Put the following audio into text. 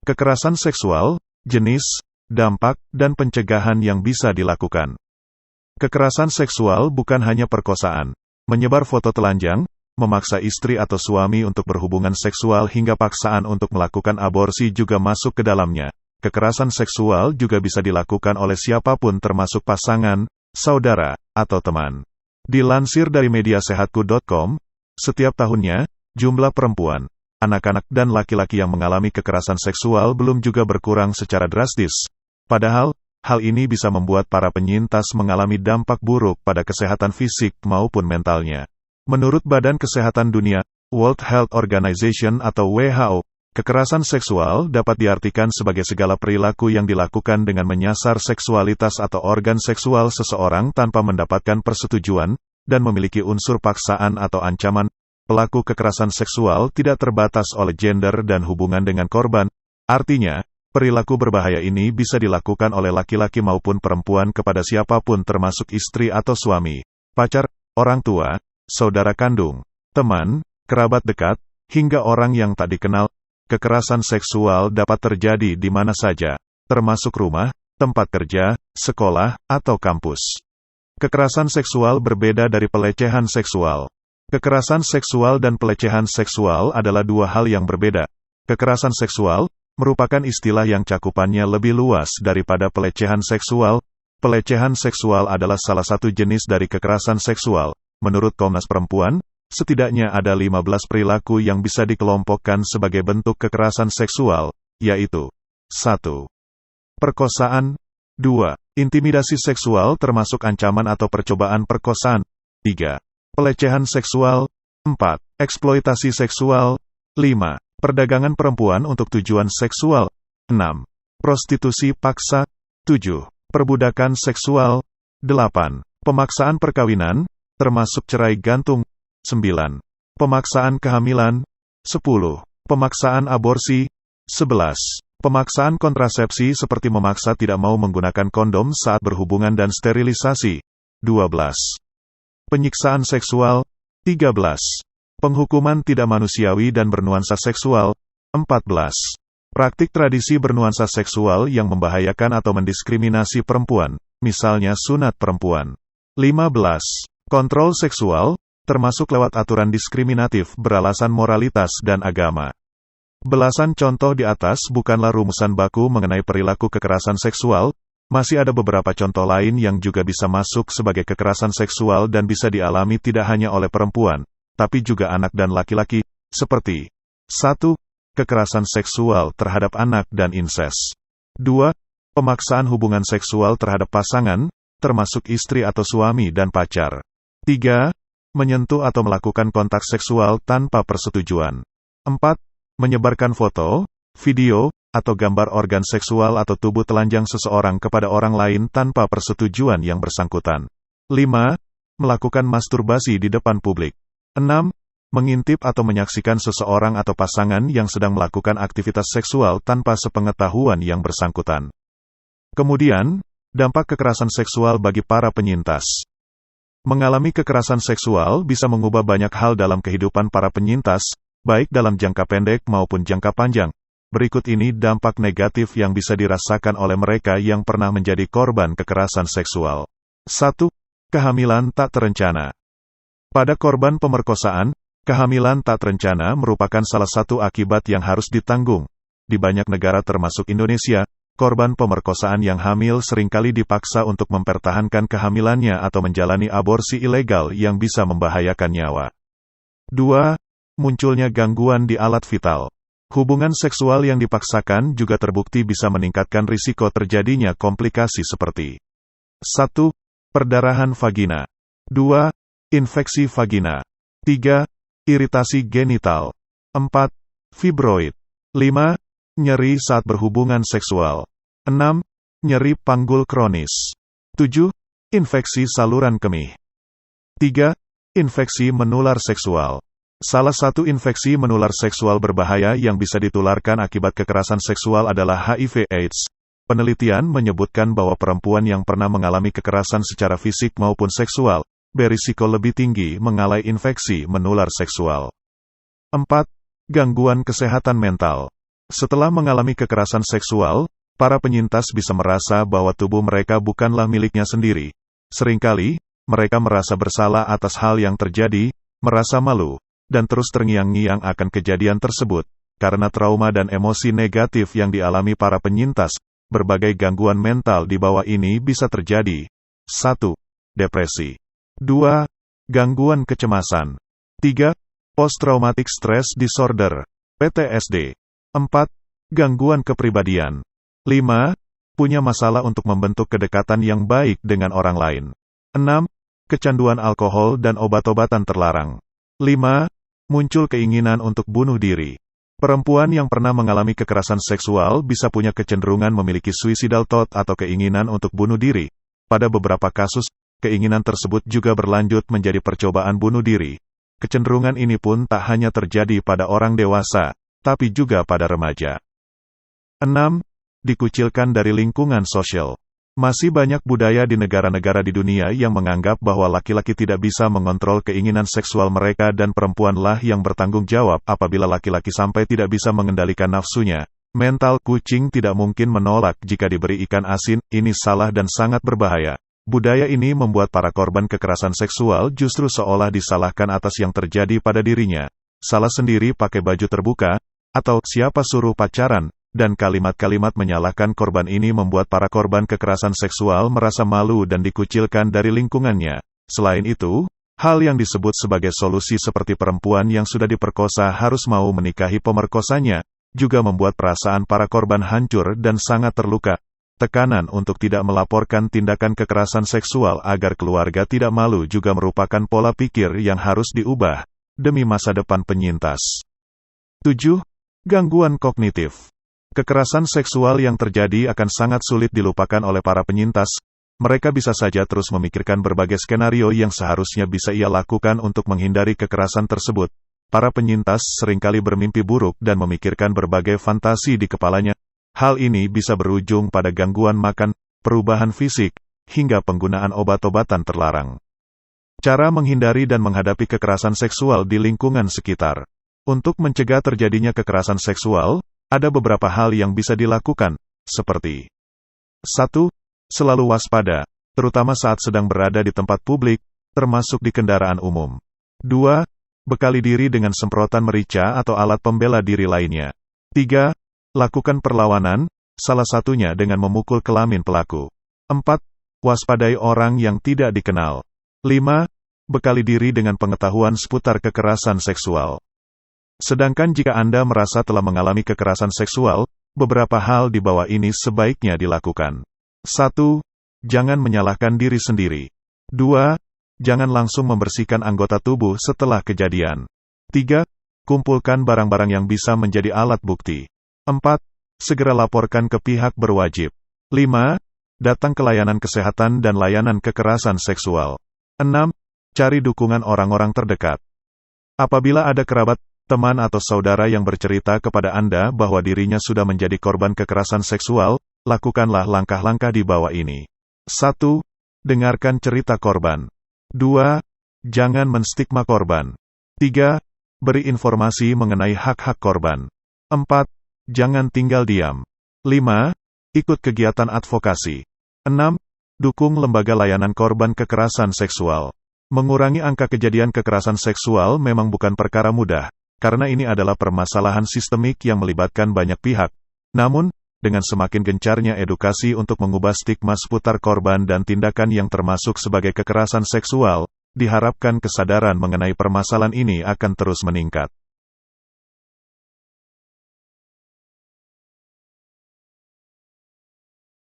Kekerasan seksual, jenis, dampak, dan pencegahan yang bisa dilakukan. Kekerasan seksual bukan hanya perkosaan, menyebar foto telanjang, memaksa istri atau suami untuk berhubungan seksual hingga paksaan untuk melakukan aborsi juga masuk ke dalamnya. Kekerasan seksual juga bisa dilakukan oleh siapapun termasuk pasangan, saudara, atau teman. Dilansir dari mediasehatku.com, setiap tahunnya, jumlah perempuan, anak-anak dan laki-laki yang mengalami kekerasan seksual belum juga berkurang secara drastis. Padahal, hal ini bisa membuat para penyintas mengalami dampak buruk pada kesehatan fisik maupun mentalnya. Menurut Badan Kesehatan Dunia, World Health Organization atau WHO, kekerasan seksual dapat diartikan sebagai segala perilaku yang dilakukan dengan menyasar seksualitas atau organ seksual seseorang tanpa mendapatkan persetujuan, dan memiliki unsur paksaan atau ancaman. Pelaku kekerasan seksual tidak terbatas oleh gender dan hubungan dengan korban. Artinya, perilaku berbahaya ini bisa dilakukan oleh laki-laki maupun perempuan kepada siapapun termasuk istri atau suami, pacar, orang tua, saudara kandung, teman, kerabat dekat, hingga orang yang tak dikenal. Kekerasan seksual dapat terjadi di mana saja, termasuk rumah, tempat kerja, sekolah, atau kampus. Kekerasan seksual berbeda dari pelecehan seksual. Kekerasan seksual dan pelecehan seksual adalah dua hal yang berbeda. Kekerasan seksual merupakan istilah yang cakupannya lebih luas daripada pelecehan seksual. Pelecehan seksual adalah salah satu jenis dari kekerasan seksual. Menurut Komnas Perempuan, setidaknya ada 15 perilaku yang bisa dikelompokkan sebagai bentuk kekerasan seksual, yaitu 1. Perkosaan. 2. Intimidasi seksual termasuk ancaman atau percobaan perkosaan. 3. Pelecehan seksual. 4. Eksploitasi seksual. 5. Perdagangan perempuan untuk tujuan seksual. 6. Prostitusi paksa. 7. Perbudakan seksual. 8. Pemaksaan perkawinan, termasuk cerai gantung. 9. Pemaksaan kehamilan. 10. Pemaksaan aborsi. 11. Pemaksaan kontrasepsi seperti memaksa tidak mau menggunakan kondom saat berhubungan dan sterilisasi. 12. Penyiksaan seksual. 13. Penghukuman tidak manusiawi dan bernuansa seksual. 14. Praktik tradisi bernuansa seksual yang membahayakan atau mendiskriminasi perempuan, misalnya sunat perempuan. 15. Kontrol seksual, termasuk lewat aturan diskriminatif beralasan moralitas dan agama. Belasan contoh di atas bukanlah rumusan baku mengenai perilaku kekerasan seksual. Masih ada beberapa contoh lain yang juga bisa masuk sebagai kekerasan seksual dan bisa dialami tidak hanya oleh perempuan, tapi juga anak dan laki-laki, seperti 1. Kekerasan seksual terhadap anak dan inses. 2. Pemaksaan hubungan seksual terhadap pasangan, termasuk istri atau suami dan pacar. 3. Menyentuh atau melakukan kontak seksual tanpa persetujuan. 4. Menyebarkan foto, video, atau gambar organ seksual atau tubuh telanjang seseorang kepada orang lain tanpa persetujuan yang bersangkutan. 5. Melakukan masturbasi di depan publik. 6. Mengintip atau menyaksikan seseorang atau pasangan yang sedang melakukan aktivitas seksual tanpa sepengetahuan yang bersangkutan. Kemudian, dampak kekerasan seksual bagi para penyintas. Mengalami kekerasan seksual bisa mengubah banyak hal dalam kehidupan para penyintas, baik dalam jangka pendek maupun jangka panjang. Berikut ini dampak negatif yang bisa dirasakan oleh mereka yang pernah menjadi korban kekerasan seksual. 1. Kehamilan tak terencana. Pada korban pemerkosaan, kehamilan tak terencana merupakan salah satu akibat yang harus ditanggung. Di banyak negara termasuk Indonesia, korban pemerkosaan yang hamil seringkali dipaksa untuk mempertahankan kehamilannya atau menjalani aborsi ilegal yang bisa membahayakan nyawa. 2. Munculnya gangguan di alat vital. Hubungan seksual yang dipaksakan juga terbukti bisa meningkatkan risiko terjadinya komplikasi seperti 1. Perdarahan vagina. 2. Infeksi vagina. 3. Iritasi genital. 4. Fibroid. 5. Nyeri saat berhubungan seksual. 6. Nyeri panggul kronis. 7. Infeksi saluran kemih. 3. Infeksi menular seksual. Salah satu infeksi menular seksual berbahaya yang bisa ditularkan akibat kekerasan seksual adalah HIV/AIDS. Penelitian menyebutkan bahwa perempuan yang pernah mengalami kekerasan secara fisik maupun seksual, berisiko lebih tinggi mengalami infeksi menular seksual. 4. Gangguan kesehatan mental. Setelah mengalami kekerasan seksual, para penyintas bisa merasa bahwa tubuh mereka bukanlah miliknya sendiri. Seringkali, mereka merasa bersalah atas hal yang terjadi, merasa malu, dan terus terngiang-ngiang akan kejadian tersebut. Karena trauma dan emosi negatif yang dialami para penyintas, berbagai gangguan mental di bawah ini bisa terjadi. 1. Depresi. 2. Gangguan kecemasan. 3. Post-traumatic stress disorder, PTSD. 4. Gangguan kepribadian. 5. Punya masalah untuk membentuk kedekatan yang baik dengan orang lain. 6. Kecanduan alkohol dan obat-obatan terlarang. 5. Muncul keinginan untuk bunuh diri. Perempuan yang pernah mengalami kekerasan seksual bisa punya kecenderungan memiliki suicidal thought atau keinginan untuk bunuh diri. Pada beberapa kasus, keinginan tersebut juga berlanjut menjadi percobaan bunuh diri. Kecenderungan ini pun tak hanya terjadi pada orang dewasa, tapi juga pada remaja. 6. Dikucilkan dari lingkungan sosial. Masih banyak budaya di negara-negara di dunia yang menganggap bahwa laki-laki tidak bisa mengontrol keinginan seksual mereka dan perempuanlah yang bertanggung jawab apabila laki-laki sampai tidak bisa mengendalikan nafsunya. Mental kucing tidak mungkin menolak jika diberi ikan asin, ini salah dan sangat berbahaya. Budaya ini membuat para korban kekerasan seksual justru seolah disalahkan atas yang terjadi pada dirinya. Salah sendiri pakai baju terbuka, atau siapa suruh pacaran, dan kalimat-kalimat menyalahkan korban ini membuat para korban kekerasan seksual merasa malu dan dikucilkan dari lingkungannya. Selain itu, hal yang disebut sebagai solusi seperti perempuan yang sudah diperkosa harus mau menikahi pemerkosanya, juga membuat perasaan para korban hancur dan sangat terluka. Tekanan untuk tidak melaporkan tindakan kekerasan seksual agar keluarga tidak malu juga merupakan pola pikir yang harus diubah, demi masa depan penyintas. 7. Gangguan kognitif. Kekerasan seksual yang terjadi akan sangat sulit dilupakan oleh para penyintas. Mereka bisa saja terus memikirkan berbagai skenario yang seharusnya bisa ia lakukan untuk menghindari kekerasan tersebut. Para penyintas seringkali bermimpi buruk dan memikirkan berbagai fantasi di kepalanya. Hal ini bisa berujung pada gangguan makan, perubahan fisik, hingga penggunaan obat-obatan terlarang. Cara menghindari dan menghadapi kekerasan seksual di lingkungan sekitar. Untuk mencegah terjadinya kekerasan seksual, ada beberapa hal yang bisa dilakukan, seperti 1. Selalu waspada, terutama saat sedang berada di tempat publik, termasuk di kendaraan umum. 2. Bekali diri dengan semprotan merica atau alat pembela diri lainnya. 3. Lakukan perlawanan, salah satunya dengan memukul kelamin pelaku. 4. Waspadai orang yang tidak dikenal. 5. Bekali diri dengan pengetahuan seputar kekerasan seksual. Sedangkan jika Anda merasa telah mengalami kekerasan seksual, beberapa hal di bawah ini sebaiknya dilakukan. 1. Jangan menyalahkan diri sendiri. 2. Jangan langsung membersihkan anggota tubuh setelah kejadian. 3. Kumpulkan barang-barang yang bisa menjadi alat bukti. 4. Segera laporkan ke pihak berwajib. 5. Datang ke layanan kesehatan dan layanan kekerasan seksual. 6. Cari dukungan orang-orang terdekat. Apabila ada kerabat, teman atau saudara yang bercerita kepada Anda bahwa dirinya sudah menjadi korban kekerasan seksual, lakukanlah langkah-langkah di bawah ini. 1. Dengarkan cerita korban. 2. Jangan menstigma korban. 3. Beri informasi mengenai hak-hak korban. 4. Jangan tinggal diam. 5. Ikut kegiatan advokasi. 6. Dukung lembaga layanan korban kekerasan seksual. Mengurangi angka kejadian kekerasan seksual memang bukan perkara mudah, karena ini adalah permasalahan sistemik yang melibatkan banyak pihak. Namun, dengan semakin gencarnya edukasi untuk mengubah stigma seputar korban dan tindakan yang termasuk sebagai kekerasan seksual, diharapkan kesadaran mengenai permasalahan ini akan terus meningkat.